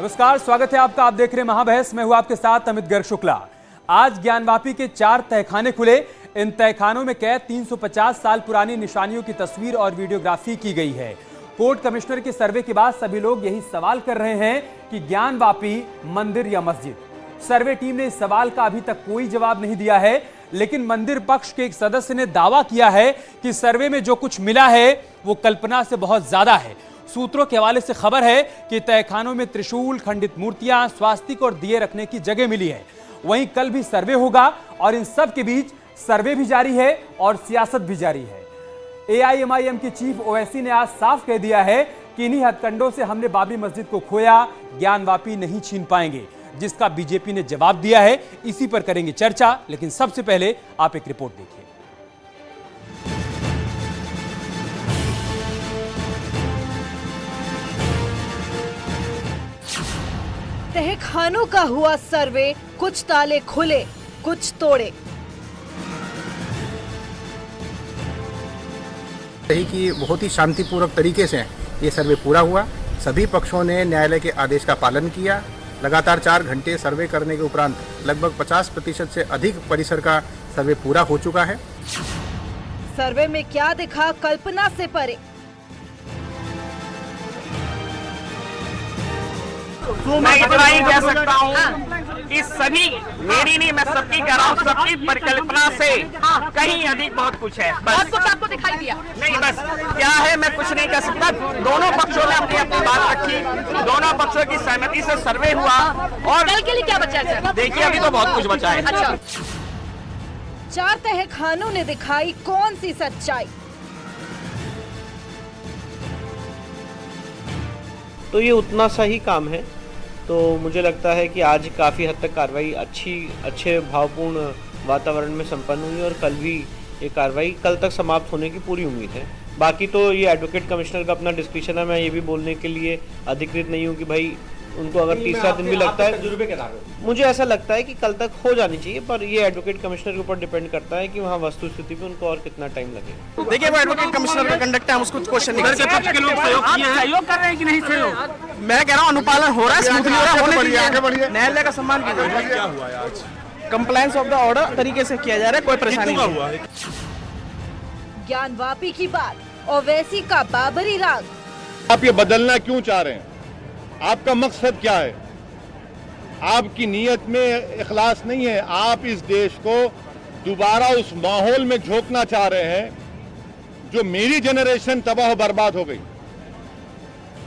नमस्कार, स्वागत है आपका। आप देख रहे हैं महाबहस। मैं हूं आपके साथ अमित गर्ग शुक्ला। आज ज्ञानवापी के 4 तहखाने खुले। इन तहखानों में कैद 350 साल पुरानी निशानियों की तस्वीर और वीडियोग्राफी की गई है। कोर्ट कमिश्नर के सर्वे के बाद सभी लोग यही सवाल कर रहे हैं कि ज्ञानवापी मंदिर या मस्जिद। सर्वे टीम ने इस सवाल का अभी तक कोई जवाब नहीं दिया है, लेकिन मंदिर पक्ष के एक सदस्य ने दावा किया है कि सर्वे में जो कुछ मिला है वो कल्पना से बहुत ज्यादा है। सूत्रों के हवाले से खबर है कि तहखानों में त्रिशूल, खंडित मूर्तियां, स्वास्तिक और दिए रखने की जगह मिली है। वहीं कल भी सर्वे होगा और इन सब के बीच सर्वे भी जारी है और सियासत भी जारी है। एआईएमआईएम की चीफ ओवैसी ने आज साफ कह दिया है कि इन्हीं हथकंडों से हमने बाबरी मस्जिद को खोया, ज्ञानवापी नहीं छीन पाएंगे, जिसका बीजेपी ने जवाब दिया है। इसी पर करेंगे चर्चा, लेकिन सबसे पहले आप एक रिपोर्ट देखिए। तहखानों का हुआ सर्वे, कुछ ताले खुले, कुछ तोड़े। यही कि बहुत ही शांतिपूर्वक तरीके से ये सर्वे पूरा हुआ। सभी पक्षों ने न्यायालय के आदेश का पालन किया। लगातार 4 घंटे सर्वे करने के उपरांत लगभग 50% से अधिक परिसर का सर्वे पूरा हो चुका है। सर्वे में क्या दिखा, कल्पना से परे। मैं इतना ही कह सकता हूँ कि सभी, मेरी नहीं, मैं सबकी कह रहा हूँ, सबकी परिकल्पना से कहीं अधिक बहुत कुछ है। बस कुछ आपको दिखाई दिया नहीं, बस क्या है मैं कुछ नहीं कह सकता। दोनों पक्षों ने अपनी अपनी बात रखी, दोनों पक्षों की सहमति से सर्वे हुआ। और कल के लिए क्या बचा है सर? देखिए अभी तो बहुत कुछ बचा है। अच्छा, 4 तहखानों ने दिखाई कौन सी सच्चाई। तो ये उतना सा ही काम है। तो मुझे लगता है कि आज काफ़ी हद तक कार्रवाई अच्छे भावपूर्ण वातावरण में संपन्न हुई और कल भी ये कार्रवाई कल तक समाप्त होने की पूरी उम्मीद है। बाकी तो ये एडवोकेट कमिश्नर का अपना डिस्क्रिप्शन है। मैं ये भी बोलने के लिए अधिकृत नहीं हूँ कि भाई उनको अगर तीसरा दिन भी लगता है, तजुर्बे के आधार पर मुझे ऐसा लगता है कि कल तक हो जानी चाहिए, पर ये एडवोकेट कमिश्नर के ऊपर डिपेंड करता है कि वहाँ वस्तु स्थिति पे उनको और कितना टाइम लगे। देखिए वो एडवोकेट कमिश्नर का कंडक्ट है, हम उसको क्वेश्चन नहीं कर सकते। सहयोग कर रहे हैं कि नहीं सहयोग? मैं कह रहा हूँ अनुपालन हो रहा है, स्मूथली हो रहा है, होने दीजिए। न्यायालय का सम्मान कीजिए। क्या हुआ है आज? कंप्लायंस ऑफ द ऑर्डर तरीके से किया जा रहा है, कोई परेशानी नहीं हुआ। ज्ञानवापी की बात, ओवैसी का बाबरी राग। आप ये बदलना क्यों चाह रहे हैं? आपका मकसद क्या है? आपकी नीयत में इखलास नहीं है। आप इस देश को दोबारा उस माहौल में झोंकना चाह रहे हैं जो मेरी जनरेशन तबाह बर्बाद हो गई।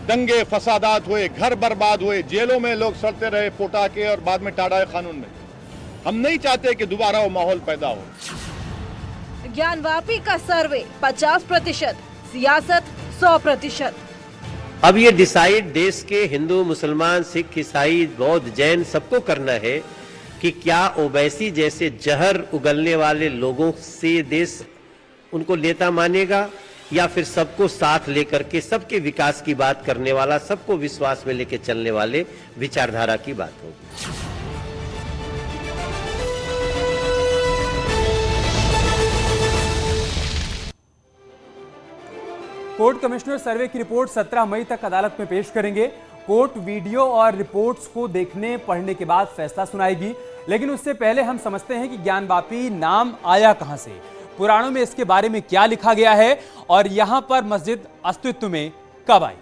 दंगे फसादात हुए, घर बर्बाद हुए, जेलों में लोग सड़ते रहे पोटा के और बाद में टाड़ा कानून में। हम नहीं चाहते कि दोबारा वो माहौल पैदा हो। ज्ञानवापी का सर्वे 50%, सियासत 100%। अब ये डिसाइड देश के हिंदू, मुसलमान, सिख, ईसाई, बौद्ध, जैन सबको करना है कि क्या ओवैसी जैसे जहर उगलने वाले लोगों से देश उनको नेता मानेगा या फिर सबको साथ लेकर के सबके विकास की बात करने वाला, सबको विश्वास में लेकर चलने वाले विचारधारा की बात होगी। कोर्ट कमिश्नर सर्वे की रिपोर्ट 17 मई तक अदालत में पेश करेंगे। कोर्ट वीडियो और रिपोर्ट्स को देखने पढ़ने के बाद फैसला सुनाएगी, लेकिन उससे पहले हम समझते हैं कि ज्ञानवापी नाम आया कहां से, पुराणों में इसके बारे में क्या लिखा गया है और यहां पर मस्जिद अस्तित्व में कब आई।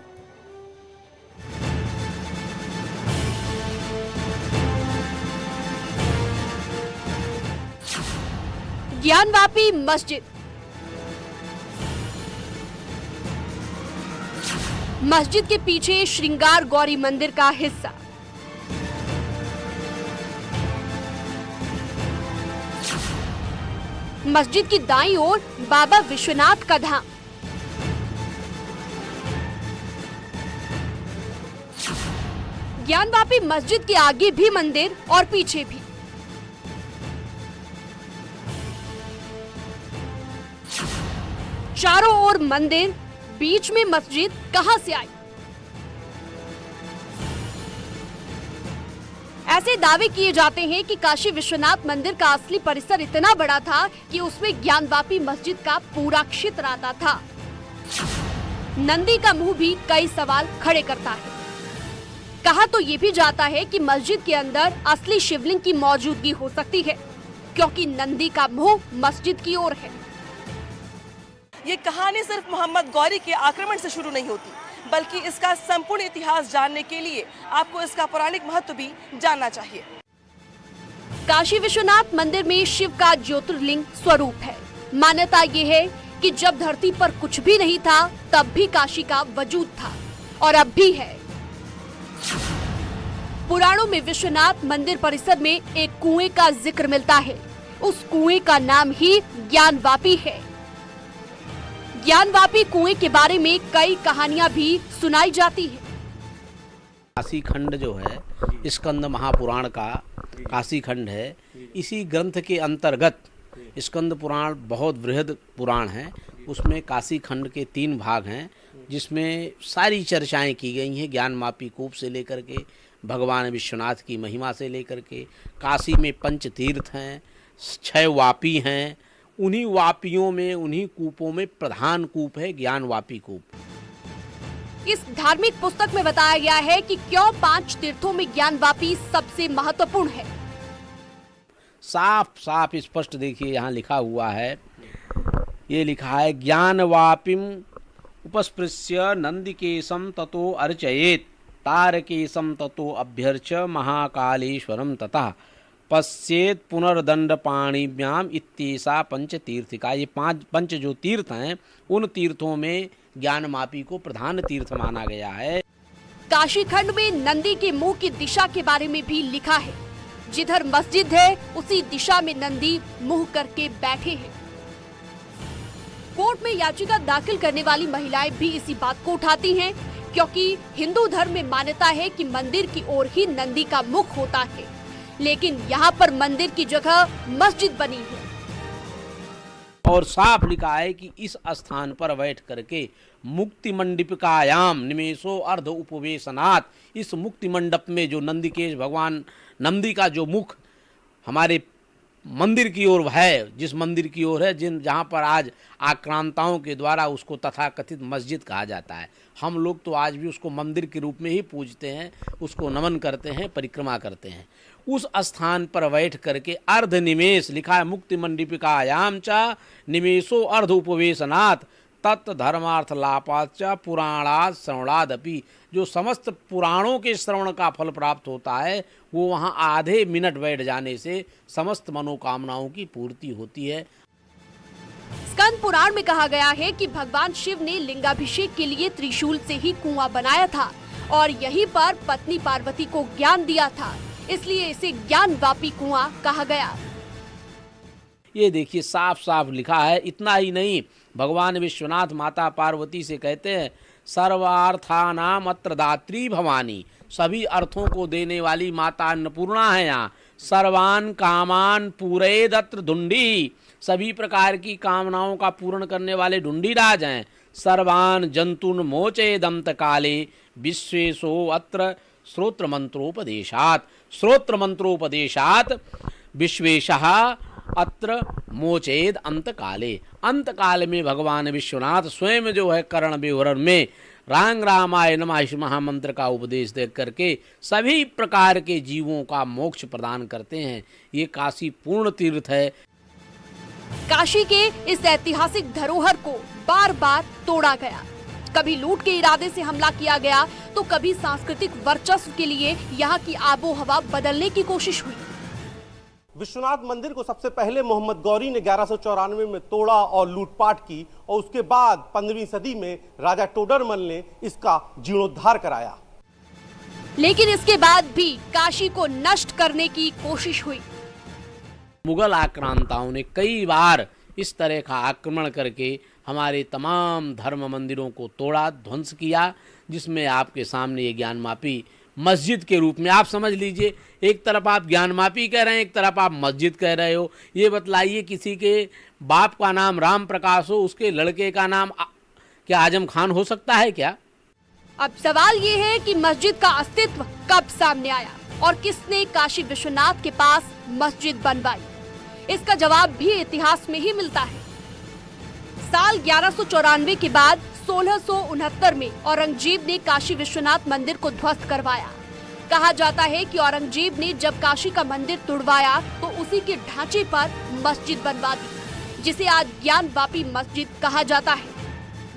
ज्ञानवापी मस्जिद। मस्जिद के पीछे श्रृंगार गौरी मंदिर का हिस्सा। मस्जिद की दाईं ओर बाबा विश्वनाथ का धाम। ज्ञानवापी मस्जिद के आगे भी मंदिर और पीछे भी। चारों ओर मंदिर, बीच में मस्जिद कहां से आई? ऐसे दावे किए जाते हैं कि काशी विश्वनाथ मंदिर का असली परिसर इतना बड़ा था कि उसमें ज्ञानवापी मस्जिद का पूरा क्षेत्र आता था। नंदी का मुंह भी कई सवाल खड़े करता है। कहा तो ये भी जाता है कि मस्जिद के अंदर असली शिवलिंग की मौजूदगी हो सकती है, क्योंकि नंदी का मुंह मस्जिद की ओर है। ये कहानी सिर्फ मोहम्मद गौरी के आक्रमण से शुरू नहीं होती, बल्कि इसका संपूर्ण इतिहास जानने के लिए आपको इसका पौराणिक महत्व भी जानना चाहिए। काशी विश्वनाथ मंदिर में शिव का ज्योतिर्लिंग स्वरूप है। मान्यता ये है कि जब धरती पर कुछ भी नहीं था, तब भी काशी का वजूद था और अब भी है। पुराणों में विश्वनाथ मंदिर परिसर में एक कुएं का जिक्र मिलता है। उस कुएं का नाम ही ज्ञानवापी है। ज्ञानवापी कुएं के बारे में कई कहानियां भी सुनाई जाती है। काशी खंड जो है स्कंद महापुराण का काशी खंड है। इसी ग्रंथ के अंतर्गत स्कंद पुराण बहुत बृहद पुराण है। उसमें काशी खंड के 3 भाग हैं, जिसमें सारी चर्चाएं की गई हैं। ज्ञानवापी कूप से लेकर के भगवान विश्वनाथ की महिमा से लेकर के काशी में 5 तीर्थ हैं, 6 वापी हैं। उन्हीं वापियों में, उन्हीं कूपों में प्रधान कूप है ज्ञानवापी कूप। इस धार्मिक पुस्तक में बताया गया है कि क्यों 5 तीर्थों में ज्ञानवापी सबसे महत्वपूर्ण है। साफ साफ स्पष्ट देखिए, यहाँ लिखा हुआ है, ये लिखा है ज्ञानवापिम उपस्पृश्य नंदिकेशम ततो अर्चयेत तारकेशम ततो अभ्यर्च महाकालेश्वरम तथा पश्चेत पुनर्दंड पाणिभ्याम इत्येषा 5 तीर्थिका। ये 5 जो तीर्थ हैं, उन तीर्थों में ज्ञानवापी को प्रधान तीर्थ माना गया है। काशी खंड में नंदी के मुंह की दिशा के बारे में भी लिखा है। जिधर मस्जिद है, उसी दिशा में नंदी मुंह करके बैठे हैं। कोर्ट में याचिका दाखिल करने वाली महिलाएं भी इसी बात को उठाती हैं, क्योंकि हिंदू धर्म में मान्यता है कि मंदिर की ओर ही नंदी का मुख होता है, लेकिन यहाँ पर मंदिर की जगह मस्जिद बनी है। और साफ लिखा है कि इस स्थान पर बैठ करके मुक्ति मंडिपिकायाम निमेषो अर्ध उपवेशनाथ, इस मुक्ति मंडप में जो नंदिकेश भगवान नंदी का जो मुख हमारे मंदिर की ओर है, जिस मंदिर की ओर है, जहाँ पर आज आक्रांताओं के द्वारा उसको तथाकथित मस्जिद कहा जाता है। हम लोग तो आज भी उसको मंदिर के रूप में ही पूजते हैं, उसको नमन करते हैं, परिक्रमा करते हैं। उस स्थान पर बैठ करके अर्ध निमेष लिखा है, मुक्ति मंडिपिकायाम च निमेषो अर्ध उपवेशनाथ तत् धर्मार्थ लापाच पुराणात् श्रवणादपि, जो समस्त पुराणों के श्रवण का फल प्राप्त होता है, वो वहाँ आधे मिनट बैठ जाने से समस्त मनोकामनाओं की पूर्ति होती है। स्कंद पुराण में कहा गया है कि भगवान शिव ने लिंगाभिषेक के लिए त्रिशूल से ही कुआं बनाया था और यहीं पर पत्नी पार्वती को ज्ञान दिया था, इसलिए इसे ज्ञानवापी कुआं कहा गया। ये देखिए साफ साफ लिखा है। इतना ही नहीं, भगवान विश्वनाथ माता पार्वती से कहते हैं सर्वार्थानाम अत्र दात्री भवानी, सभी अर्थों को देने वाली माता अन्नपूर्णा है यहाँ। सर्वान कामान पूरेदत्र ढूंढी, सभी प्रकार की कामनाओं का पूर्ण करने वाले ढूंढीराज हैं। सर्वान जंतुन मोचे दंत काले विश्वेशो अत्र श्रोत्र मंत्रोपदेशात, श्रोत्र मंत्रोपदेशात विश्वेशः अत्र मोचेद अंत काले। अंत काल में भगवान विश्वनाथ स्वयं जो है कर्ण विवरण में रांग रामाय नमः इस महामंत्र का उपदेश दे करके सभी प्रकार के जीवों का मोक्ष प्रदान करते हैं। ये काशी पूर्ण तीर्थ है। काशी के इस ऐतिहासिक धरोहर को बार बार तोड़ा गया। कभी लूट के इरादे से हमला किया गया, तो कभी सांस्कृतिक वर्चस्व के लिए यहाँ की आबो हवा बदलने की कोशिश हुई। विश्वनाथ मंदिर को सबसे पहले मोहम्मद गौरी ने 1194 में तोड़ा और लूटपाट की, और उसके बाद 15वीं सदी में राजा टोडरमल ने इसका जीर्णोद्धार कराया। लेकिन इसके बाद भी काशी को नष्ट करने की कोशिश हुई। मुगल आक्रांताओं ने कई बार इस तरह का आक्रमण करके हमारे तमाम धर्म मंदिरों को तोड़ा, ध्वंस किया, जिसमें आपके सामने ये ज्ञानवापी मस्जिद के रूप में आप समझ लीजिए। एक तरफ आप ज्ञानवापी कह रहे हैं, एक तरफ आप मस्जिद कह रहे हो। ये बतलाइए, किसी के बाप का नाम राम प्रकाश हो, उसके लड़के का नाम क्या आजम खान हो सकता है क्या? अब सवाल ये है कि मस्जिद का अस्तित्व कब सामने आया और किसने काशी विश्वनाथ के पास मस्जिद बनवाई? इसका जवाब भी इतिहास में ही मिलता है। साल 1194 के बाद 1669 में औरंगजेब ने काशी विश्वनाथ मंदिर को ध्वस्त करवाया। कहा जाता है कि औरंगजेब ने जब काशी का मंदिर तुड़वाया तो उसी के ढांचे पर मस्जिद बनवा दी, जिसे आज ज्ञानवापी मस्जिद कहा जाता है।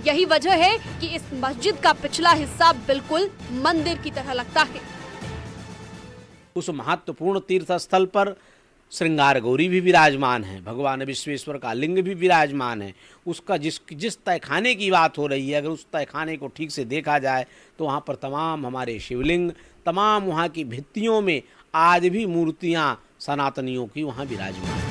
यही वजह है कि इस मस्जिद का पिछला हिस्सा बिल्कुल मंदिर की तरह लगता है। उस महत्वपूर्ण तीर्थ स्थल पर श्रृंगार गौरी भी विराजमान है, भगवान विश्वेश्वर का लिंग भी विराजमान है। उसका जिस तहखाने की बात हो रही है, अगर उस तहखाने को ठीक से देखा जाए तो वहाँ पर तमाम हमारे शिवलिंग, तमाम वहाँ की भित्तियों में आज भी मूर्तियाँ सनातनियों की वहाँ विराजमान है।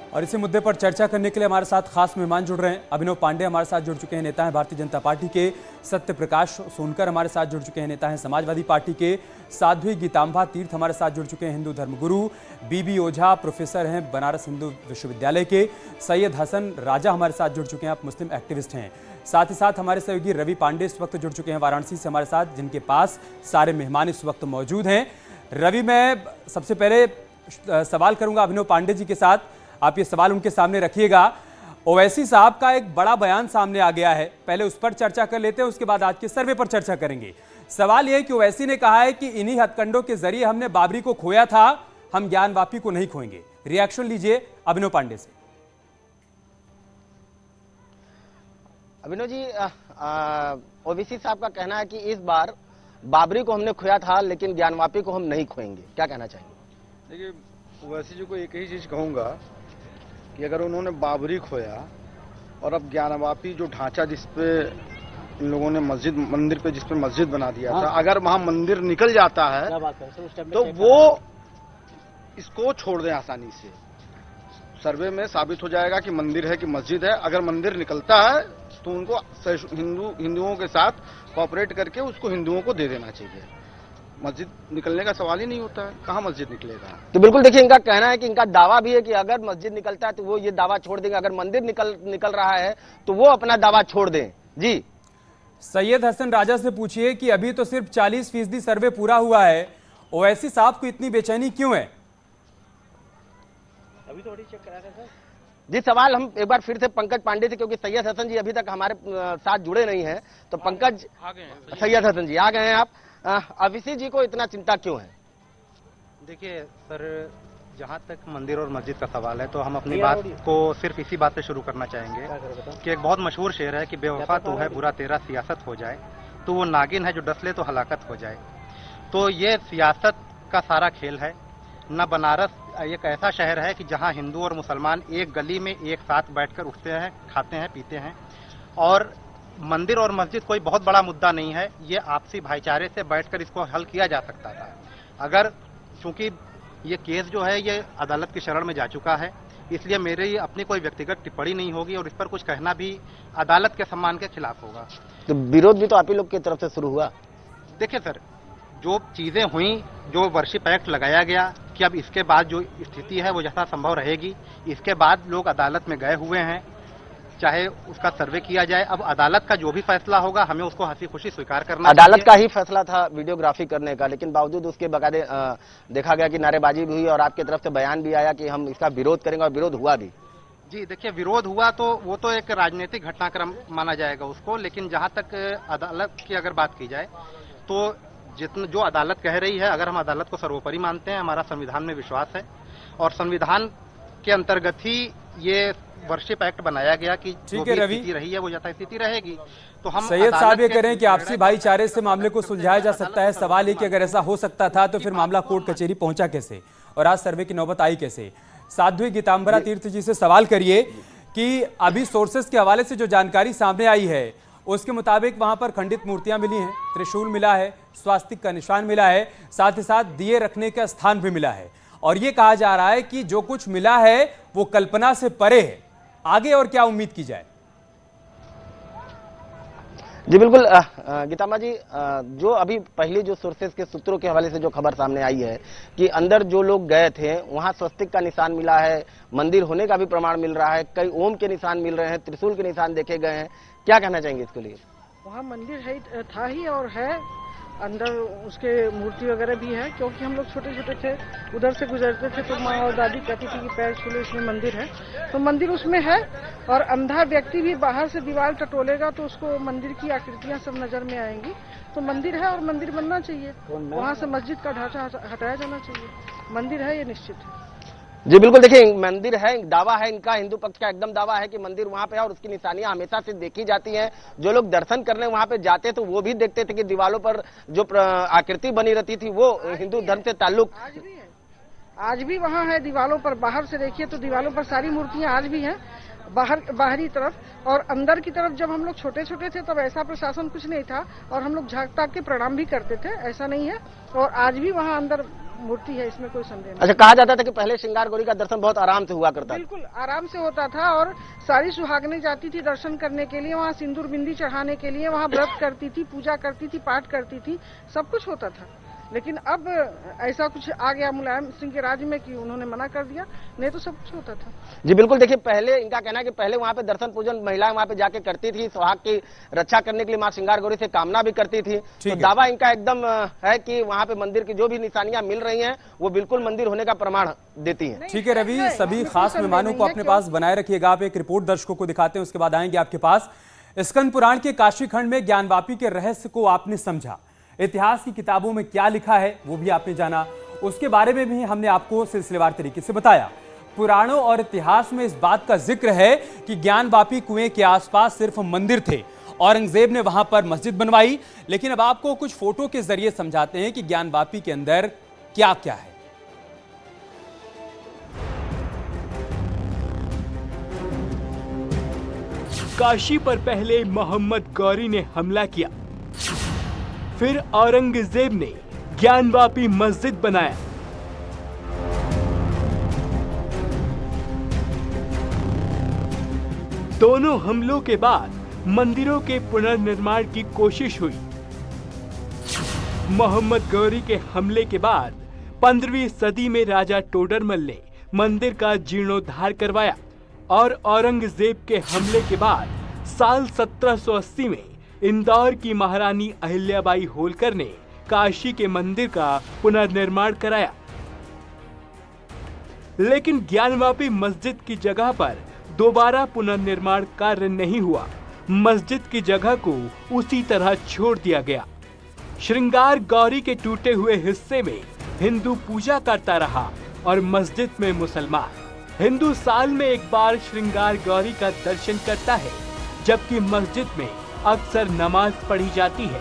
और इसी मुद्दे पर चर्चा करने के लिए हमारे साथ खास मेहमान जुड़ रहे हैं। अभिनव पांडे हमारे साथ जुड़ चुके हैं, नेता हैं भारतीय जनता पार्टी के। सत्य प्रकाश सोनकर हमारे साथ जुड़ चुके हैं, नेता हैं समाजवादी पार्टी के। साध्वी गीतांबा तीर्थ हमारे साथ जुड़ चुके हैं, हिंदू धर्मगुरु। बीबी ओझा प्रोफेसर हैं बनारस हिंदू विश्वविद्यालय के। सैयद हसन राजा हमारे साथ जुड़ चुके हैं, आप मुस्लिम एक्टिविस्ट हैं। साथ ही साथ हमारे सहयोगी रवि पांडे इस वक्त जुड़ चुके हैं वाराणसी से हमारे साथ, जिनके पास सारे मेहमान इस वक्त मौजूद हैं। रवि, मैं सबसे पहले सवाल करूंगा अभिनव पांडे जी के साथ। आप ये सवाल उनके सामने रखिएगा। ओवैसी साहब का एक बड़ा बयान सामने आ गया है, पहले उस पर चर्चा कर लेते हैं, उसके बाद आज के सर्वे पर चर्चा करेंगे। सवाल यह है कि ओवैसी ने कहा है कि इन्हीं हथकंडों के जरिए हमने बाबरी को खोया था, हम ज्ञानवापी को नहीं खोएंगे। रिएक्शन लीजिए अभिनव पांडे से। अभिनव जी, ओवैसी साहब का कहना है कि इस बार बाबरी को हमने खोया था लेकिन ज्ञानवापी को हम नहीं खोएंगे, क्या कहना चाहेंगे? देखिए, ओवैसी जी को एक ही चीज कहूंगा कि अगर उन्होंने बाबरी खोया और अब ज्ञानवापी जो ढांचा जिसपे इन लोगों ने मंदिर पे जिसपे मस्जिद बना दिया था, अगर वहां मंदिर निकल जाता है तो वो इसको छोड़ दें आसानी से। सर्वे में साबित हो जाएगा कि मंदिर है कि मस्जिद है। अगर मंदिर निकलता है तो उनको हिंदुओं के साथ कोऑपरेट करके उसको हिंदुओं को दे देना चाहिए। मस्जिद निकलने का सवाल ही नहीं होता है, कहाँ मस्जिद निकलेगा। तो बिल्कुल देखिए, इनका कहना है कि इनका दावा भी है कि अगर मस्जिद निकलता है तो वो ये दावा छोड़ देंगे, अगर मंदिर निकल रहा है तो वो अपना दावा छोड़ दें। जी, सैयद हसन राजा से पूछिए कि अभी तो सिर्फ 40% सर्वे पूरा हुआ है, ओवैसी साहब को इतनी बेचैनी क्यों है? अभी थोड़ी चेक करा रहे सर जी। सवाल हम एक बार फिर से पंकज पांडे से, क्योंकि सैयद हसन जी अभी तक हमारे साथ जुड़े नहीं है, तो पंकज सैयद हसन जी आ गए हैं आप। ओवैसी जी को इतना चिंता क्यों है? देखिए सर, जहाँ तक मंदिर और मस्जिद का सवाल है तो हम अपनी बात को सिर्फ इसी बात पे शुरू करना चाहेंगे कि एक बहुत मशहूर शेर है कि बेवफा तो है बुरा तेरा सियासत हो जाए, तो वो नागिन है जो डस ले तो हलाकत हो जाए। तो ये सियासत का सारा खेल है। न बनारस एक ऐसा शहर है कि जहाँ हिंदू और मुसलमान एक गली में एक साथ बैठकर उठते हैं, खाते हैं, पीते हैं। और मंदिर और मस्जिद कोई बहुत बड़ा मुद्दा नहीं है, ये आपसी भाईचारे से बैठकर इसको हल किया जा सकता था। अगर चूंकि ये केस जो है ये अदालत की शरण में जा चुका है, इसलिए मेरी अपनी कोई व्यक्तिगत टिप्पणी नहीं होगी और इस पर कुछ कहना भी अदालत के सम्मान के खिलाफ होगा। तो विरोध भी तो आप ही लोग की तरफ से शुरू हुआ। देखिए सर, जो चीजें हुई, जो वर्शिप एक्ट लगाया गया कि अब इसके बाद जो स्थिति है वो जैसा संभव रहेगी, इसके बाद लोग अदालत में गए हुए हैं, चाहे उसका सर्वे किया जाए। अब अदालत का जो भी फैसला होगा हमें उसको हंसी खुशी स्वीकार करना। अदालत का ही फैसला था वीडियोग्राफी करने का, लेकिन बावजूद उसके बकायदे देखा गया कि नारेबाजी भी हुई और आपकी तरफ से बयान भी आया कि हम इसका विरोध करेंगे, और विरोध हुआ भी। जी देखिए, विरोध हुआ तो वो तो एक राजनीतिक घटनाक्रम माना जाएगा उसको, लेकिन जहां तक अदालत की अगर बात की जाए तो जो अदालत कह रही है, अगर हम अदालत को सर्वोपरि मानते हैं, हमारा संविधान में विश्वास है और संविधान के अंतर्गत ही ये वर्शिप एक्ट बनाया गया कि जो भी स्थिति रही है वो यथा स्थिति रहेगी। तो हम सैयद साहब ये कह रहे हैं कि आपसी भाईचारे से मामले को सुलझाया जा सकता है। सवाल है कि अगर ऐसा हो सकता था तो फिर मामला कोर्ट कचहरी पहुंचा कैसे और आज सर्वे की नौबत आई कैसे? साध्वी गीतांबरा तीर्थ जी से सवाल करिए कि अभी सोर्सेस के हवाले से जो जानकारी सामने आई है उसके मुताबिक वहां पर खंडित मूर्तियां मिली हैं, त्रिशूल मिला है, स्वास्तिक का निशान मिला है, साथ ही साथ दिए रखने का स्थान भी मिला है, और ये कहा जा रहा है कि जो कुछ मिला है वो कल्पना से परे है। आगे और क्या उम्मीद की जाए? जी बिल्कुल गीतांबा जी, जो अभी पहले जो सोर्सेस के सूत्रों के हवाले से जो खबर सामने आई है कि अंदर जो लोग गए थे वहां स्वस्तिक का निशान मिला है, मंदिर होने का भी प्रमाण मिल रहा है, कई ओम के निशान मिल रहे हैं, त्रिशूल के निशान देखे गए हैं, क्या कहना चाहेंगे इसके लिए? वहाँ मंदिर है था ही और है, अंदर उसके मूर्ति वगैरह भी है, क्योंकि हम लोग छोटे छोटे थे, उधर से गुजरते थे तो माँ और दादी कहती थी कि पैर छूले इसमें मंदिर है, तो मंदिर उसमें है। और अंधा व्यक्ति भी बाहर से दीवार टटोलेगा तो उसको मंदिर की आकृतियां सब नजर में आएंगी। तो मंदिर है और मंदिर बनना चाहिए, वहाँ से मस्जिद का ढांचा हटाया जाना चाहिए। मंदिर है ये निश्चित है। जी बिल्कुल, देखिए मंदिर है, दावा है इनका, हिंदू पक्ष का एकदम दावा है कि मंदिर वहां पे है और उसकी निशानियां हमेशा से देखी जाती हैं। जो लोग दर्शन करने वहां पे जाते तो वो भी देखते थे कि दीवारों पर जो आकृति बनी रहती थी वो हिंदू धर्म से ताल्लुक आज भी वहाँ है। दीवारों पर बाहर से देखिए तो दीवारों पर सारी मूर्तियां आज भी हैं, बाहरी तरफ। और अंदर की तरफ जब हम लोग छोटे छोटे थे तब ऐसा प्रशासन कुछ नहीं था और हम लोग झांक ताक के प्रणाम भी करते थे, ऐसा नहीं है। और आज भी वहाँ अंदर मूर्ति है, इसमें कोई संदेह नहीं। अच्छा, कहा जाता था कि पहले श्रृंगार गौरी का दर्शन बहुत आराम से हुआ करता था। बिल्कुल आराम से होता था और सारी सुहागनें जाती थी दर्शन करने के लिए, वहाँ सिंदूर बिंदी चढ़ाने के लिए, वहाँ व्रत करती थी, पूजा करती थी, पाठ करती थी, सब कुछ होता था। लेकिन अब ऐसा कुछ आ गया मुलायम सिंह के राज्य में कि उन्होंने मना कर दिया, नहीं तो सब कुछ होता था। जी बिल्कुल, देखिए पहले इनका कहना है कि पहले वहाँ पे दर्शन पूजन महिलाएं वहाँ पे जाके करती थी, सुहाग की रक्षा करने के लिए माँ श्रृंगार गौरी से कामना भी करती थी। तो दावा इनका एकदम है कि वहाँ पे मंदिर की जो भी निशानियां मिल रही हैं वो बिल्कुल मंदिर होने का प्रमाण देती हैं। ठीक है रवि, सभी खास मेहमानों को अपने पास बनाए रखिएगा। आप एक रिपोर्ट दर्शकों को दिखाते हैं, उसके बाद आएंगे आपके पास। स्कंद पुराण के काशी खंड में ज्ञानवापी के रहस्य को आपने समझा, इतिहास की किताबों में क्या लिखा है वो भी आपने जाना, उसके बारे में भी हमने आपको सिलसिलेवार तरीके से बताया। पुराणों और इतिहास में इस बात का जिक्र है कि ज्ञानवापी कुएं के आसपास सिर्फ मंदिर थे, औरंगजेब ने वहां पर मस्जिद बनवाई। लेकिन अब आपको कुछ फोटो के जरिए समझाते हैं कि ज्ञानवापी के अंदर क्या क्या है। काशी पर पहले मोहम्मद गौरी ने हमला किया, फिर औरंगजेब ने ज्ञानवापी मस्जिद बनाया। दोनों हमलों के बाद मंदिरों के पुनर्निर्माण की कोशिश हुई। मोहम्मद गौरी के हमले के बाद 15वीं सदी में राजा टोडरमल ने मंदिर का जीर्णोद्धार करवाया और औरंगजेब के हमले के बाद साल 1780 में इंदौर की महारानी अहिल्याबाई होलकर ने काशी के मंदिर का पुनर्निर्माण कराया। लेकिन ज्ञानवापी मस्जिद की जगह पर दोबारा पुनर्निर्माण कार्य नहीं हुआ, मस्जिद की जगह को उसी तरह छोड़ दिया गया। श्रृंगार गौरी के टूटे हुए हिस्से में हिंदू पूजा करता रहा और मस्जिद में मुसलमान। हिंदू साल में एक बार श्रृंगार गौरी का दर्शन करता है, जबकि मस्जिद में अक्सर नमाज पढ़ी जाती है।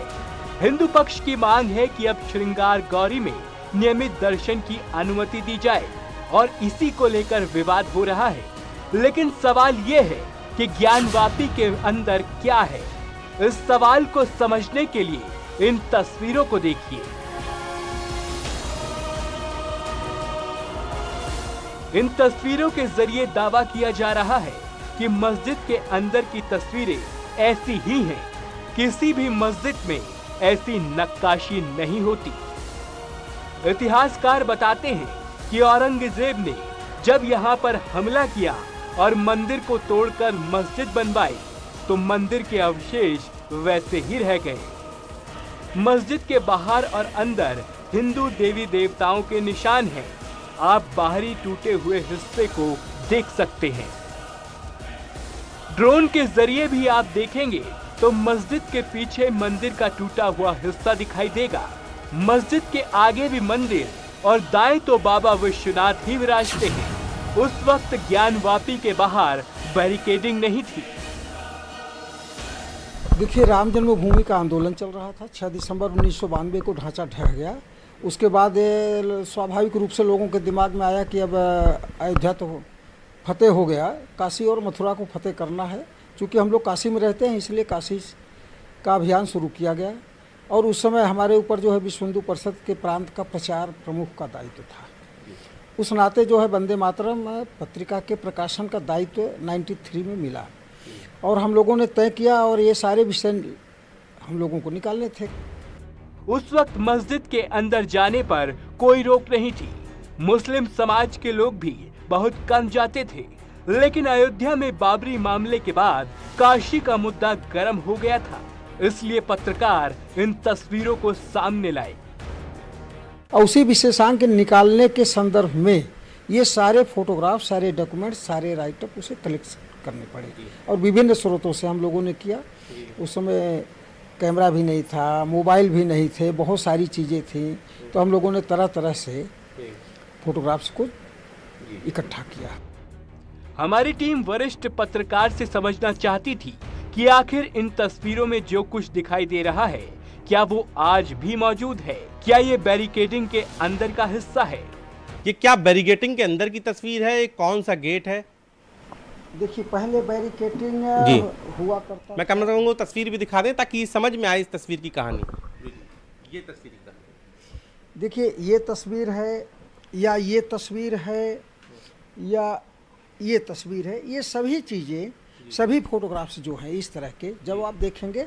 हिंदू पक्ष की मांग है कि अब श्रृंगार गौरी में नियमित दर्शन की अनुमति दी जाए और इसी को लेकर विवाद हो रहा है। लेकिन सवाल ये है कि ज्ञानवापी के अंदर क्या है? इस सवाल को समझने के लिए इन तस्वीरों को देखिए। इन तस्वीरों के जरिए दावा किया जा रहा है कि मस्जिद के अंदर की तस्वीरें ऐसी ही हैं। किसी भी मस्जिद में ऐसी नक्काशी नहीं होती। इतिहासकार बताते हैं कि औरंगजेब ने जब यहाँ पर हमला किया और मंदिर को तोड़कर मस्जिद बनवाई तो मंदिर के अवशेष वैसे ही रह गए। मस्जिद के बाहर और अंदर हिंदू देवी देवताओं के निशान हैं। आप बाहरी टूटे हुए हिस्से को देख सकते हैं। ड्रोन के जरिए भी आप देखेंगे तो मस्जिद के पीछे मंदिर का टूटा हुआ हिस्सा दिखाई देगा। मस्जिद के आगे भी मंदिर और दाएं तो बाबा विश्वनाथ ही विराजते हैं। उस वक्त ज्ञानवापी के बाहर बैरिकेडिंग नहीं थी। देखिए, राम जन्मभूमि का आंदोलन चल रहा था। 6 दिसंबर 1992 को ढांचा ढह गया। उसके बाद स्वाभाविक रूप से लोगों के दिमाग में आया कि अब अयोध्या तो फतेह हो गया, काशी और मथुरा को फतेह करना है। चूँकि हम लोग काशी में रहते हैं इसलिए काशी का अभियान शुरू किया गया और उस समय हमारे ऊपर जो है विश्व हिंदू परिषद के प्रांत का प्रचार प्रमुख का दायित्व था। उस नाते जो है वंदे मातरम पत्रिका के प्रकाशन का दायित्व 93 में मिला और हम लोगों ने तय किया और ये सारे विषय हम लोगों को निकालने थे। उस वक्त मस्जिद के अंदर जाने पर कोई रोक नहीं थी। मुस्लिम समाज के लोग भी बहुत कम जाते थे। लेकिन अयोध्या में बाबरी मामले के बाद काशी का मुद्दा गर्म हो गया था। इसलिए पत्रकार इन तस्वीरों को सामने लाए। और उसी विशेषांक निकालने के संदर्भ में ये सारे फोटोग्राफ, सारे डॉक्यूमेंट्स, सारे राइटअप उसे कलेक्ट करने पड़े और विभिन्न स्रोतों से हम लोगों ने किया। उस समय कैमरा भी नहीं था, मोबाइल भी नहीं थे, बहुत सारी चीज़ें थी, तो हम लोगों ने तरह तरह से फोटोग्राफ्स को इकट्ठा किया। हमारी टीम वरिष्ठ पत्रकार से समझना चाहती थी कि आखिर इन तस्वीरों में जो कुछ दिखाई दे रहा है क्या वो आज भी मौजूद है, क्या ये बैरिकेडिंग के अंदर का हिस्सा है? ये क्या बैरिकेडिंग के अंदर की तस्वीर है? ये कौन सा गेट है? देखिए, पहले बैरिकेडिंग हुआ करता। मैं कहना चाहूँगा तस्वीर भी दिखा दें ताकि समझ में आए इस तस्वीर की कहानी। ये तस्वीर देखिए, ये तस्वीर है या ये तस्वीर है या ये तस्वीर है, ये सभी चीज़ें, सभी फोटोग्राफ्स जो हैं इस तरह के, जब आप देखेंगे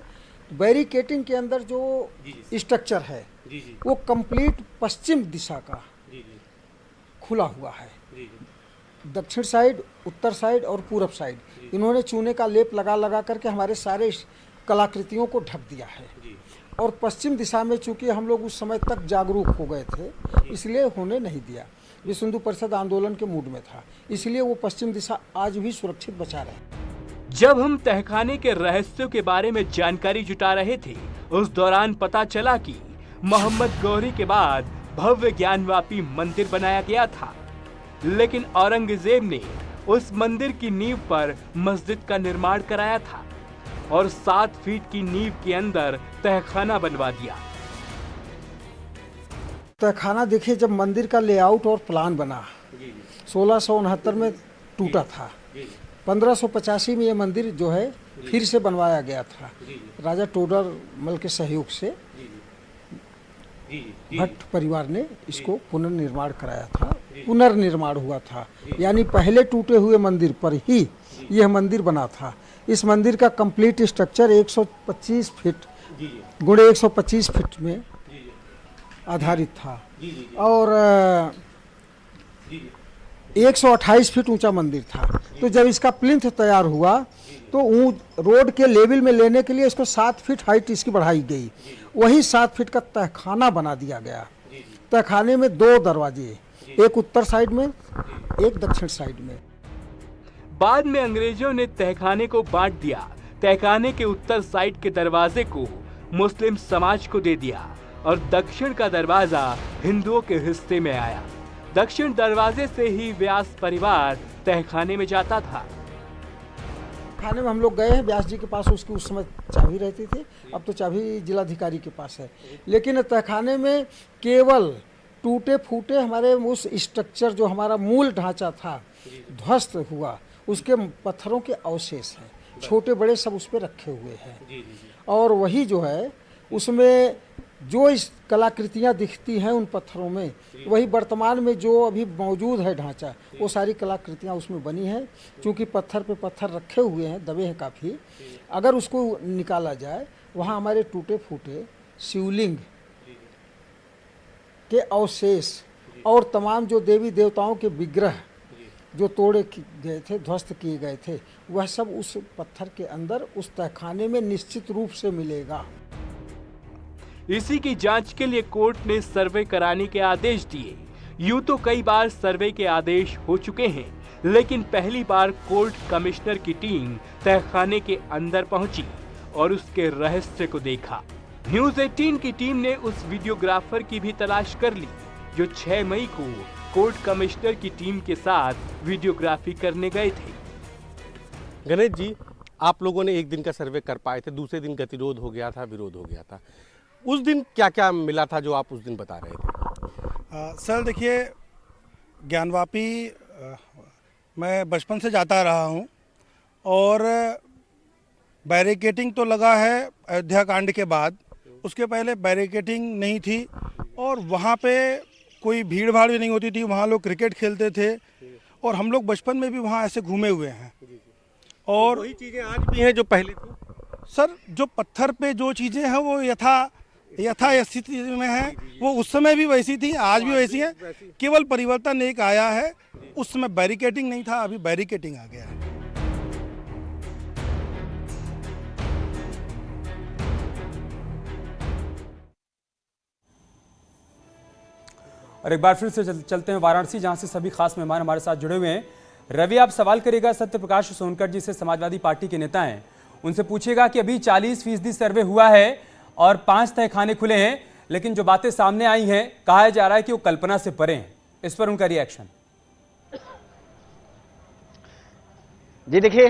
बैरिकेडिंग के अंदर जो स्ट्रक्चर है वो कंप्लीट पश्चिम दिशा का खुला हुआ है। दक्षिण साइड, उत्तर साइड और पूरब साइड इन्होंने चूने का लेप लगा लगा करके हमारे सारे कलाकृतियों को ढक दिया है। और पश्चिम दिशा में चूंकि हम लोग उस समय तक जागरूक हो गए थे, इसलिए होने नहीं दिया। विश्व हिंदू परिषद आंदोलन के मूड में था, इसलिए वो पश्चिम दिशा आज भी सुरक्षित बचा रहे। जब हम तहखाने के रहस्यों के बारे में जानकारी जुटा रहे थे, उस दौरान पता चला कि मोहम्मद गौरी के बाद भव्य ज्ञानवापी मंदिर बनाया गया था, लेकिन औरंगजेब ने उस मंदिर की नींव पर मस्जिद का निर्माण कराया था और 7 फीट की नींव के अंदर तहखाना बनवा दिया। तहखाना देखिए, जब मंदिर का लेआउट और प्लान बना 1669 में टूटा था, 1585 में ये मंदिर जो है फिर से बनवाया गया था राजा टोडर मल के सहयोग से। भट्ट परिवार ने इसको पुनर्निर्माण कराया था, पुनर्निर्माण हुआ था, यानी पहले टूटे हुए मंदिर पर ही यह मंदिर बना था। इस मंदिर का कंप्लीट स्ट्रक्चर 125 फीट गुणे 125 फीट में आधारित था और 128 फीट ऊंचा मंदिर था। तो जब इसका प्लिंथ तैयार हुआ तो रोड के लेवल में लेने के लिए इसको 7 फीट हाइट इसकी बढ़ाई गई। वही 7 फीट का तहखाना बना दिया गया। तहखाने में 2 दरवाजे, एक उत्तर साइड में, एक दक्षिण साइड में। बाद में अंग्रेजों ने तहखाने को बांट दिया। तहखाने के उत्तर साइड के दरवाजे को मुस्लिम समाज को दे दिया और दक्षिण का दरवाजा हिंदुओं के हिस्से में आया। दक्षिण दरवाजे से ही व्यास परिवार तहखाने में जाता था। खाने में हम लोग गए हैं व्यास जी के पास, उसकी उस समय चाबी रहती थी, अब तो चाबी जिलाधिकारी के पास है। लेकिन तहखाने में केवल टूटे फूटे हमारे उस स्ट्रक्चर जो हमारा मूल ढांचा था ध्वस्त हुआ, उसके पत्थरों के अवशेष हैं, छोटे बड़े सब उस पर रखे हुए हैं। और वही जो है उसमें जो इस कलाकृतियाँ दिखती हैं उन पत्थरों में, वही वर्तमान में जो अभी मौजूद है ढांचा, वो सारी कलाकृतियाँ उसमें बनी हैं। क्योंकि पत्थर पे पत्थर रखे हुए हैं, दबे हैं काफ़ी, अगर उसको निकाला जाए वहाँ हमारे टूटे फूटे शिवलिंग के अवशेष और तमाम जो देवी देवताओं के विग्रह जो तोड़े गए थे, ध्वस्त किए गए थे, वह सब उस पत्थर के अंदर उस तहखाने में निश्चित रूप से मिलेगा। इसी की जांच के लिए कोर्ट ने सर्वे कराने के आदेश दिए। यूं तो कई बार सर्वे के आदेश हो चुके हैं, लेकिन पहली बार कोर्ट कमिश्नर की टीम तहखाने के अंदर पहुंची और उसके रहस्य को देखा। न्यूज़ 18 की टीम ने उस वीडियोग्राफर की भी तलाश कर ली जो 6 मई को कोर्ट कमिश्नर की टीम के साथ वीडियोग्राफी करने गए थे। गणेश जी, आप लोगों ने एक दिन का सर्वे कर पाए थे, दूसरे दिन गतिरोध हो गया था, विरोध हो गया था। उस दिन क्या क्या मिला था जो आप उस दिन बता रहे थे? सर देखिए, ज्ञानवापी मैं बचपन से जाता रहा हूं और बैरिकेडिंग तो लगा है अयोध्या कांड के बाद, उसके पहले बैरिकेडिंग नहीं थी और वहाँ पे कोई भीड़ भाड़ भी नहीं होती थी। वहाँ लोग क्रिकेट खेलते थे और हम लोग बचपन में भी वहाँ ऐसे घूमे हुए हैं। और वही चीज़ें आज भी हैं जो पहले थी? सर, जो पत्थर पे जो चीज़ें हैं वो यथा स्थिति में है, वो उस समय भी वैसी थी, आज भी वैसी है। केवल परिवर्तन एक आया है, उस समय बैरिकेडिंग नहीं था, अभी बैरिकेडिंग आ गया है। और एक बार फिर से चलते हैं वाराणसी, जहां से सभी खास मेहमान हमारे साथ जुड़े हुए हैं। रवि, आप सवाल करिएगा सत्य प्रकाश सोनकर जी से, समाजवादी पार्टी के नेता हैं, उनसे पूछिएगा कि अभी 40% सर्वे हुआ है और 5 तहखाने खुले हैं, लेकिन जो बातें सामने आई हैं कहा जा रहा है कि वो कल्पना से परे हैं। इस पर उनका रिएक्शन। जी देखिए,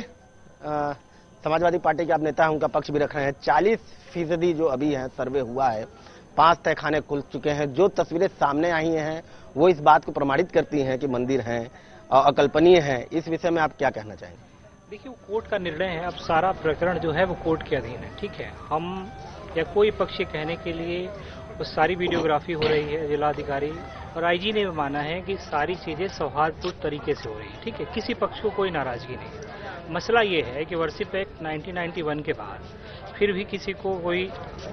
समाजवादी पार्टी के आप नेता हैं, उनका पक्ष भी रख रहे हैं। 40% जो अभी है सर्वे हुआ है, 5 तहखाने खुल चुके हैं। जो तस्वीरें सामने आई हैं वो इस बात को प्रमाणित करती हैं कि मंदिर हैं अकल्पनीय हैं। इस विषय में आप क्या कहना चाहेंगे? देखिए, वो कोर्ट का निर्णय है। अब सारा प्रकरण जो है वो कोर्ट के अधीन है। ठीक है, हम या कोई पक्ष कहने के लिए वो सारी वीडियोग्राफी हो रही है, जिलाधिकारी और आईजी ने माना है कि सारी चीजें सौहार्दपूर्ण तरीके से हो रही है। ठीक है, किसी पक्ष को कोई नाराजगी नहीं है। मसला ये है कि वर्शिप एक्ट 1991 के बाद फिर भी किसी को कोई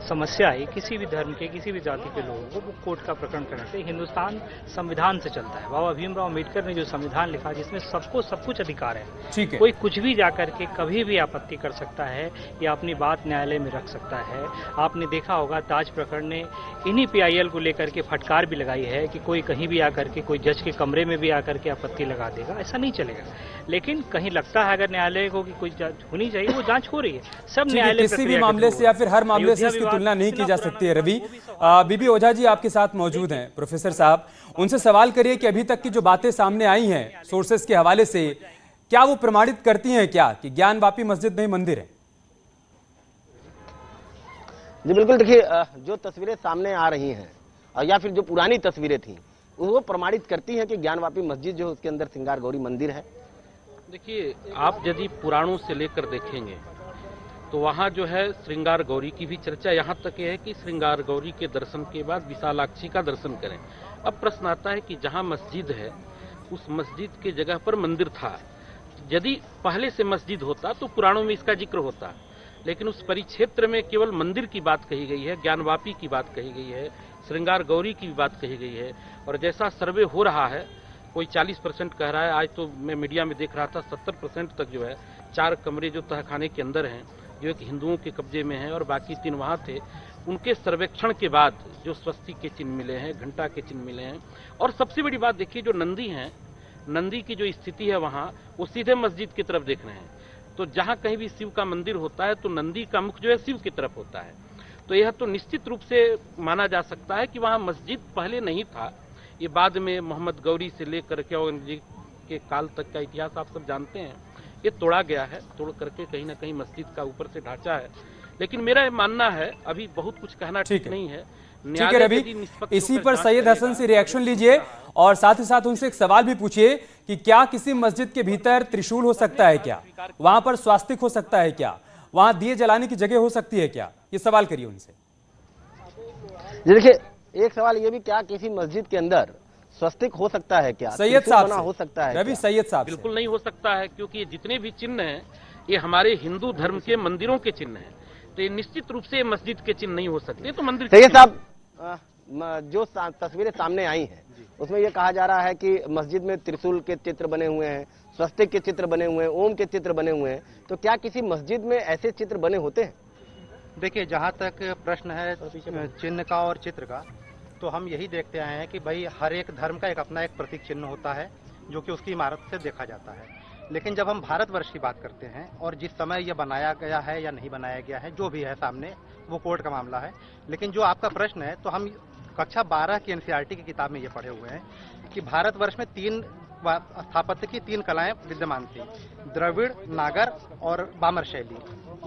समस्या आई, किसी भी धर्म के किसी भी जाति के लोगों को, वो कोर्ट का प्रकरण करते। हिंदुस्तान संविधान से चलता है। बाबा भीमराव अम्बेडकर ने जो संविधान लिखा, जिसमें सबको सब कुछ अधिकार है, ठीक है। कोई कुछ भी जाकर के कभी भी आपत्ति कर सकता है या अपनी बात न्यायालय में रख सकता है। आपने देखा होगा ताज प्रकरण ने इन्हीं PIL को लेकर के फटकार भी लगाई है कि कोई कहीं भी आकर के, कोई जज के कमरे में भी आकर के आपत्ति लगा देगा, ऐसा नहीं चलेगा। लेकिन कहीं लगता है अगर न्यायालय को कि कोई जांच होनी चाहिए, वो जांच हो रही है। सब न्यायालय किसी भी मामले से या फिर हर मामले से इसकी तुलना नहीं की जा सकती है। रवि, बीबी ओझा जी आपके साथ मौजूद हैं, प्रोफेसर साहब, उनसे सवाल करिए कि अभी तक की जो बातें सामने आई हैं सोर्सेस के हवाले से, क्या वो प्रमाणित करती हैं क्या कि ज्ञानवापी मस्जिद में मंदिर है? जी बिल्कुल, देखिए जो तस्वीरें सामने आ रही हैं या फिर जो पुरानी तस्वीरें थी वो प्रमाणित करती हैं कि ज्ञानवापी मस्जिद जो उसके अंदर श्रृंगार गौरी मंदिर है। देखिए, आप यदि पुराणों से लेकर देखेंगे तो वहाँ जो है श्रृंगार गौरी की भी चर्चा यहाँ तक है कि श्रृंगार गौरी के दर्शन के बाद विशालाक्षी का दर्शन करें। अब प्रश्न आता है कि जहाँ मस्जिद है उस मस्जिद के जगह पर मंदिर था। यदि पहले से मस्जिद होता तो पुराणों में इसका जिक्र होता, लेकिन उस परिक्षेत्र में केवल मंदिर की बात कही गई है, ज्ञानवापी की बात कही गई है, श्रृंगार गौरी की भी बात कही गई है। और जैसा सर्वे हो रहा है, कोई 40% कह रहा है, आज तो मैं मीडिया में देख रहा था 70% तक जो है 4 कमरे जो तहखाने के अंदर हैं, जो एक हिंदुओं के कब्जे में हैं और बाकी 3 वहाँ थे, उनके सर्वेक्षण के बाद जो स्वस्तिक के चिन्ह मिले हैं, घंटा के चिन्ह मिले हैं। और सबसे बड़ी बात देखिए, जो नंदी हैं, नंदी की जो स्थिति है वहाँ, वो सीधे मस्जिद की तरफ देख रहे हैं। तो जहाँ कहीं भी शिव का मंदिर होता है तो नंदी का मुख जो है शिव की तरफ होता है। तो यह तो निश्चित रूप से माना जा सकता है कि वहाँ मस्जिद पहले नहीं था। ये बाद में मोहम्मद गौरी से लेकर के औरंगजेब के काल तक का इतिहास आप सब जानते हैं, ये तोड़ा गया है। तोड़ करके कहीं ना कहीं मस्जिद का ऊपर से ढांचा है। लेकिन मेरा ये मानना है अभी बहुत कुछ कहना ठीक नहीं है। ठीक है रवि, इसी पर सैयद हसन से रिएक्शन लीजिए और साथ ही साथ उनसे एक सवाल भी पूछिए कि क्या किसी मस्जिद के भीतर त्रिशूल हो सकता है क्या, वहां पर स्वास्तिक हो सकता है क्या, वहां दिए जलाने की जगह हो सकती है क्या, ये सवाल करिए उनसे। देखिए, एक सवाल ये भी, क्या किसी मस्जिद के अंदर स्वस्तिक हो सकता है क्या, सैयद साहब हो सकता है? रवि, सैयद साहब बिल्कुल नहीं हो सकता है, क्योंकि जितने भी चिन्ह हैं ये हमारे हिंदू धर्म के मंदिरों के चिन्ह हैं। तो ये निश्चित रूप से मस्जिद के चिन्ह नहीं हो सकते। तो मंदिर सैयद साहब, जो तस्वीरें सामने आई हैं उसमें यह कहा जा रहा है कि मस्जिद में त्रिशूल के चित्र बने हुए हैं, स्वस्तिक के चित्र बने हुए हैं, ओम के चित्र बने हुए हैं। तो क्या किसी मस्जिद में ऐसे चित्र बने होते हैं? देखिए, जहाँ तक प्रश्न है चिन्ह का और चित्र का, तो हम यही देखते आए हैं कि भाई हर एक धर्म का एक अपना एक प्रतीक चिन्ह होता है जो कि उसकी इमारत से देखा जाता है। लेकिन जब हम भारतवर्ष की बात करते हैं और जिस समय यह बनाया गया है या नहीं बनाया गया है, जो भी है सामने, वो कोर्ट का मामला है। लेकिन जो आपका प्रश्न है, तो हम कक्षा 12 की NCERT की किताब में ये पढ़े हुए हैं कि भारतवर्ष में 3 स्थापत्य की 3 कलाएं विद्यमान थी, द्रविड़, नागर और बामर शैली,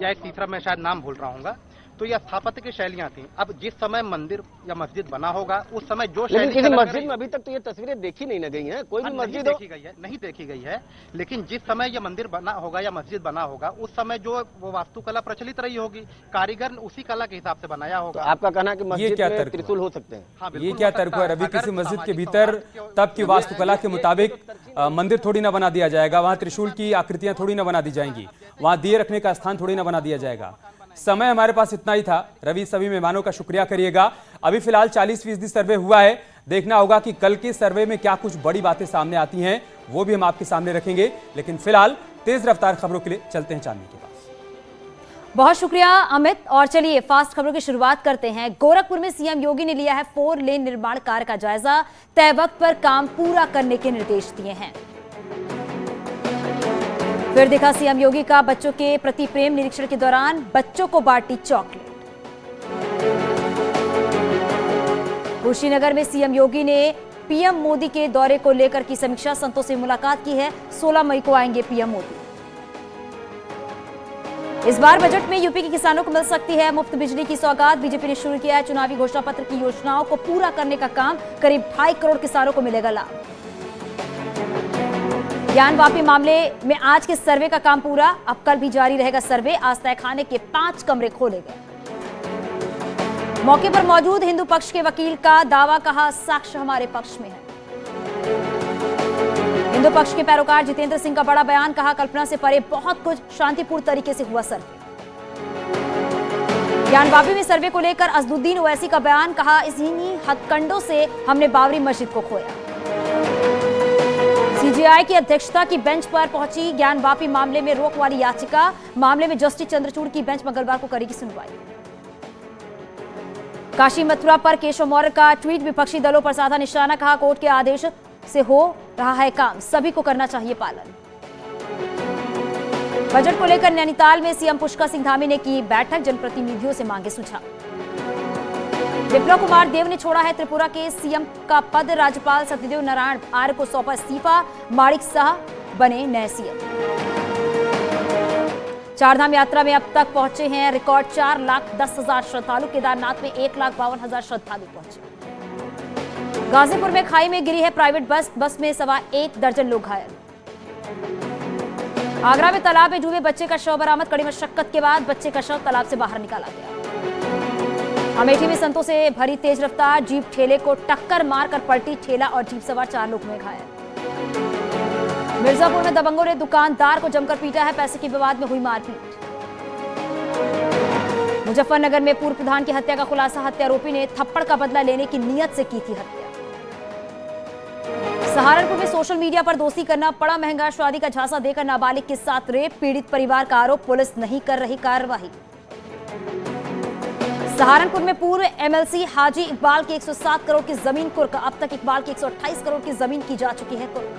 या एक तीसरा मैं शायद नाम भूल रहा हूँ। तो यह स्थापत्य की शैलियां थी। अब जिस समय मंदिर या मस्जिद बना होगा उस समय जो शैली, किसी मस्जिद में अभी तक तो ये तस्वीरें देखी नहीं गई हैं, कोई भी मस्जिद नहीं देखी गई है। लेकिन जिस समय यह मंदिर बना होगा या मस्जिद बना होगा उस समय जो वो वास्तुकला प्रचलित रही होगी, कारीगर उसी कला के हिसाब से बनाया होगा। आपका कहना है कि मस्जिद में त्रिशूल हो सकते हैं? हाँ, ये क्या तर्क हुआ रवि? किसी मस्जिद के भीतर तब की वास्तुकला के मुताबिक मंदिर थोड़ी ना बना दिया जाएगा, वहाँ त्रिशूल की आकृतियां थोड़ी ना बना दी जाएंगी, वहाँ दिए रखने का स्थान थोड़ी ना बना दिया जाएगा। समय हमारे पास इतना ही था। रवि, सभी मेहमानों का शुक्रिया करिएगा। अभी फिलहाल 40% सर्वे हुआ है, देखना होगा कि कल के सर्वे में क्या कुछ बड़ी बातें सामने आती हैं, वो भी हम आपके सामने रखेंगे। लेकिन फिलहाल तेज रफ्तार खबरों के लिए चलते हैं चांदनी के पास। बहुत शुक्रिया अमित। और चलिए फास्ट खबरों की शुरुआत करते हैं। गोरखपुर में सीएम योगी ने लिया है 4 लेन निर्माण कार्य का जायजा, तय वक्त पर काम पूरा करने के निर्देश दिए हैं। फिर दिखा सीएम योगी का बच्चों के प्रति प्रेम, निरीक्षण के दौरान बच्चों को बांटी चॉकलेट। कुशीनगर में सीएम योगी ने पीएम मोदी के दौरे को लेकर की समीक्षा, संतों से मुलाकात की है। 16 मई को आएंगे पीएम मोदी। इस बार बजट में यूपी के किसानों को मिल सकती है मुफ्त बिजली की सौगात। बीजेपी ने शुरू किया है चुनावी घोषणा पत्र की योजनाओं को पूरा करने का काम। करीब 2.5 करोड़ किसानों को मिलेगा लाभ। ज्ञानवापी मामले में आज के सर्वे का काम पूरा, अब कल भी जारी रहेगा सर्वे। आज तहखाने के 5 कमरे खोले गए। मौके पर मौजूद हिंदू पक्ष के वकील का दावा, कहा साक्ष्य हमारे पक्ष में है। हिंदू पक्ष के पैरोकार जितेंद्र सिंह का बड़ा बयान, कहा कल्पना से परे बहुत कुछ शांतिपूर्ण तरीके से हुआ सर्वे। ज्ञानवापी में सर्वे को लेकर असदुद्दीन ओवैसी का बयान, कहा इन्हीं हथकंडों से हमने बाबरी मस्जिद को खोया। सीजेआई की अध्यक्षता की बेंच पर पहुंची ज्ञानवापी मामले में रोक वाली याचिका। मामले में जस्टिस चंद्रचूड़ की बेंच मंगलवार को करेगी सुनवाई। काशी मथुरा पर केशव मौर्य का ट्वीट, विपक्षी दलों पर साधा निशाना, कहा कोर्ट के आदेश से हो रहा है काम, सभी को करना चाहिए पालन। बजट को लेकर नैनीताल में सीएम पुष्कर सिंह धामी ने की बैठक, जनप्रतिनिधियों से मांगे सुझाव। विप्लव कुमार देव ने छोड़ा है त्रिपुरा के सीएम का पद, राज्यपाल सत्यदेव नारायण आर्य को सौंपा इस्तीफा। माणिक शाह बने नए सीएम। चारधाम यात्रा में अब तक पहुंचे हैं रिकॉर्ड 4,10,000 श्रद्धालु। केदारनाथ में 1,52,000 श्रद्धालु पहुंचे। गाजीपुर में खाई में गिरी है प्राइवेट बस में सवा 1 दर्जन लोग घायल। आगरा में तालाब में डूबे बच्चे का शव बरामद, कड़ी मशक्कत के बाद बच्चे का शव तालाब से बाहर निकाला गया। अमेठी में संतों से भरी तेज रफ्तार जीप ठेले को टक्कर मारकर पलटी, ठेला और जीप सवार 4 लोग हुए घायल। मिर्जापुर में दबंगों ने दुकानदार को जमकर पीटा है, पैसे के विवाद में हुई मारपीट। मुजफ्फरनगर में पूर्व प्रधान की हत्या का खुलासा, हत्यारोपी ने थप्पड़ का बदला लेने की नीयत से की थी हत्या। सहारनपुर में सोशल मीडिया पर दोस्ती करना पड़ा महंगा, शादी का झांसा देकर नाबालिग के साथ रेप, पीड़ित परिवार का आरोप, पुलिस नहीं कर रही कार्रवाई। सहारनपुर में पूर्व एमएलसी हाजी इकबाल की 107 करोड़ की जमीन कुर्क, अब तक इकबाल की 128 करोड़ की जमीन की जा चुकी है कुर्क।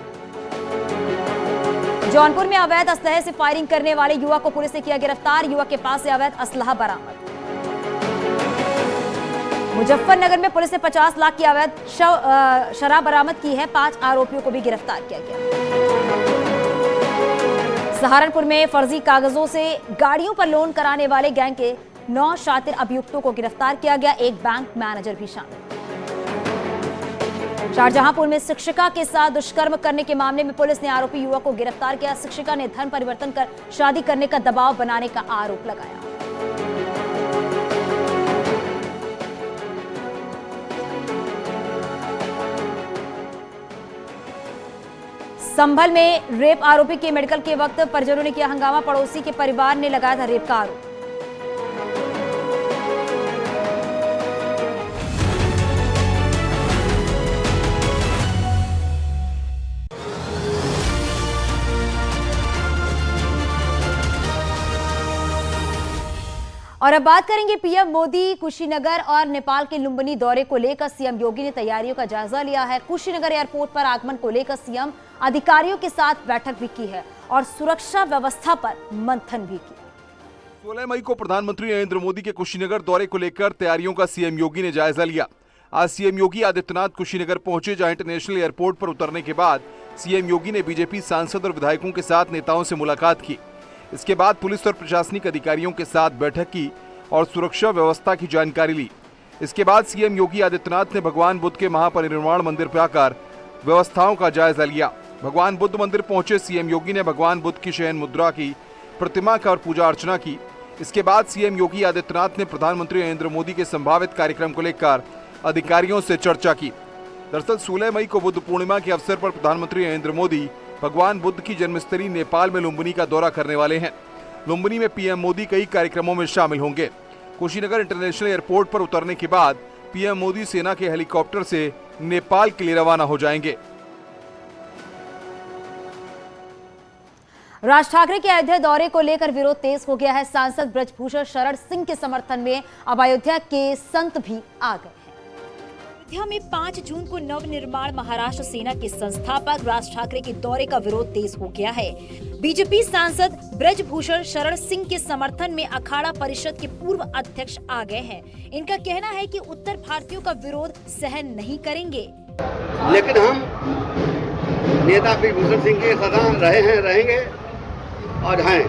जौनपुर में अवैध असलहे से फायरिंग करने वाले युवक को पुलिस ने किया गिरफ्तार, युवक के पास से अवैध असलहा बरामद। मुजफ्फरनगर में पुलिस ने 50 लाख की अवैध शराब बरामद की है, 5 आरोपियों को भी गिरफ्तार किया गया। सहारनपुर में फर्जी कागजों से गाड़ियों पर लोन कराने वाले गैंग के 9 शातिर अभियुक्तों को गिरफ्तार किया गया, एक बैंक मैनेजर भी शामिल। शाहजहांपुर में शिक्षिका के साथ दुष्कर्म करने के मामले में पुलिस ने आरोपी युवक को गिरफ्तार किया। शिक्षिका ने धर्म परिवर्तन कर शादी करने का दबाव बनाने का आरोप लगाया। संभल में रेप आरोपी के मेडिकल के वक्त परिजनों ने किया हंगामा, पड़ोसी के परिवार ने लगाया था रेप का आरोप। और अब बात करेंगे पीएम मोदी कुशीनगर और नेपाल के लुम्बिनी दौरे को लेकर। सीएम योगी ने तैयारियों का जायजा लिया है। कुशीनगर एयरपोर्ट पर आगमन को लेकर सीएम अधिकारियों के साथ बैठक भी की है और सुरक्षा व्यवस्था पर मंथन भी किया। 16 मई को प्रधानमंत्री नरेंद्र मोदी के कुशीनगर दौरे को लेकर तैयारियों का सीएम योगी ने जायजा लिया। आज सीएम योगी आदित्यनाथ कुशीनगर पहुंचे, जहां इंटरनेशनल एयरपोर्ट पर उतरने के बाद सीएम योगी ने बीजेपी सांसद और विधायकों के साथ नेताओं से मुलाकात की। इसके बाद पुलिस और प्रशासनिक अधिकारियों के साथ बैठक की और सुरक्षा व्यवस्था की जानकारी ली। इसके बाद सीएम योगी आदित्यनाथ ने भगवान बुद्ध के महापरिनिर्वाण मंदिर पर आकर व्यवस्थाओं का जायजा लिया। भगवान बुद्ध मंदिर पहुंचे सीएम योगी ने भगवान बुद्ध की शयन मुद्रा की प्रतिमा का और पूजा अर्चना की। इसके बाद सीएम योगी आदित्यनाथ ने प्रधानमंत्री नरेंद्र मोदी के संभावित कार्यक्रम को लेकर अधिकारियों से चर्चा की। दरअसल 16 मई को बुद्ध पूर्णिमा के अवसर पर प्रधानमंत्री नरेंद्र मोदी भगवान बुद्ध की जन्मस्थली नेपाल में लुम्बिनी का दौरा करने वाले हैं। लुम्बिनी में पीएम मोदी कई कार्यक्रमों में शामिल होंगे। कुशीनगर इंटरनेशनल एयरपोर्ट पर उतरने के बाद पीएम मोदी सेना के हेलीकॉप्टर से नेपाल के लिए रवाना हो जाएंगे। राज ठाकरे के अयोध्या दौरे को लेकर विरोध तेज हो गया है। सांसद ब्रजभूषण शरण सिंह के समर्थन में अब अयोध्या के संत भी आ गए हैं। अयोध्या में 5 जून को नवनिर्माण महाराष्ट्र सेना के संस्थापक राज ठाकरे के दौरे का विरोध तेज हो गया है। बीजेपी सांसद ब्रजभूषण शरण सिंह के समर्थन में अखाड़ा परिषद के पूर्व अध्यक्ष आ गए हैं। इनका कहना है कि उत्तर भारतीयों का विरोध सहन नहीं करेंगे। लेकिन हम नेता ब्रजभूषण सिंह के सदा रहे हैं, रहेंगे और हैं।